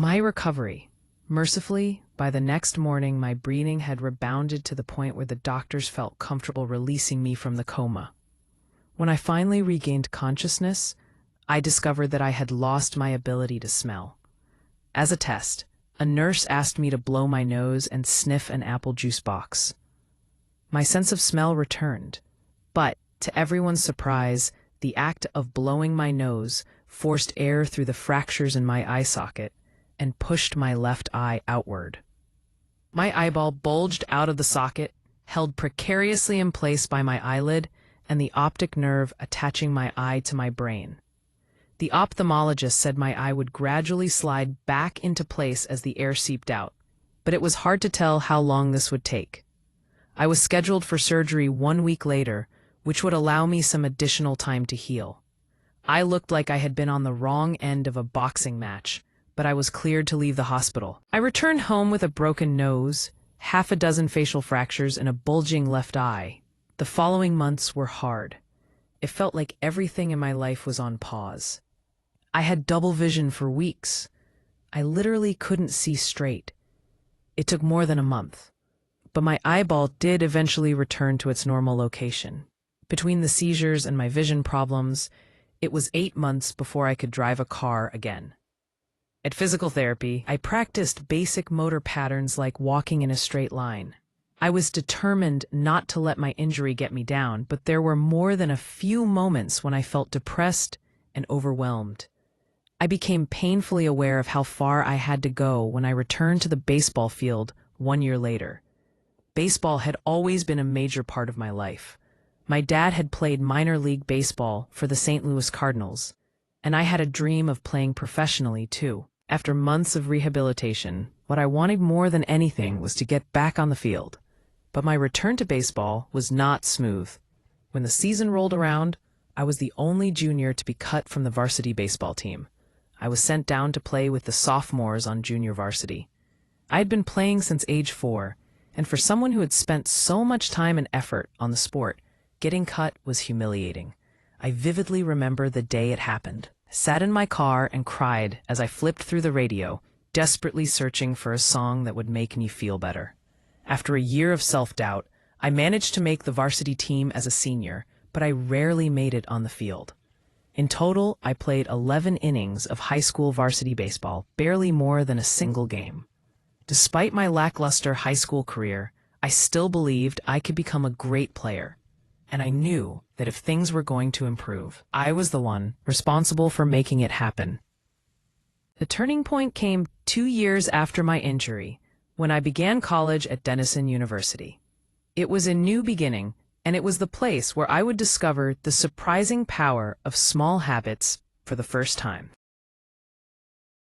My recovery. Mercifully, by the next morning, my breathing had rebounded to the point where the doctors felt comfortable releasing me from the coma. When I finally regained consciousness, I discovered that I had lost my ability to smell. As a test, a nurse asked me to blow my nose and sniff an apple juice box. My sense of smell returned, but, to everyone's surprise, the act of blowing my nose forced air through the fractures in my eye socket and pushed my left eye outward. My eyeball bulged out of the socket, held precariously in place by my eyelid and the optic nerve attaching my eye to my brain. The ophthalmologist said my eye would gradually slide back into place as the air seeped out, but it was hard to tell how long this would take. I was scheduled for surgery 1 week later, which would allow me some additional time to heal. I looked like I had been on the wrong end of a boxing match, but I was cleared to leave the hospital. I returned home with a broken nose, half a dozen facial fractures, and a bulging left eye. The following months were hard. It felt like everything in my life was on pause. I had double vision for weeks. I literally couldn't see straight. It took more than a month, but my eyeball did eventually return to its normal location. Between the seizures and my vision problems, it was 8 months before I could drive a car again. At physical therapy, I practiced basic motor patterns like walking in a straight line. I was determined not to let my injury get me down, but there were more than a few moments when I felt depressed and overwhelmed. I became painfully aware of how far I had to go when I returned to the baseball field 1 year later. Baseball had always been a major part of my life. My dad had played minor league baseball for the St. Louis Cardinals, and I had a dream of playing professionally too. After months of rehabilitation, what I wanted more than anything was to get back on the field. But my return to baseball was not smooth. When the season rolled around, I was the only junior to be cut from the varsity baseball team. I was sent down to play with the sophomores on junior varsity. I had been playing since age 4, and for someone who had spent so much time and effort on the sport, getting cut was humiliating. I vividly remember the day it happened. I sat in my car and cried as I flipped through the radio, desperately searching for a song that would make me feel better. After a year of self-doubt, I managed to make the varsity team as a senior, but I rarely made it on the field. In total, I played 11 innings of high school varsity baseball, barely more than a single game. Despite my lackluster high school career, I still believed I could become a great player. And I knew that if things were going to improve, I was the one responsible for making it happen. The turning point came 2 years after my injury, when I began college at Denison University. It was a new beginning, and it was the place where I would discover the surprising power of small habits for the first time.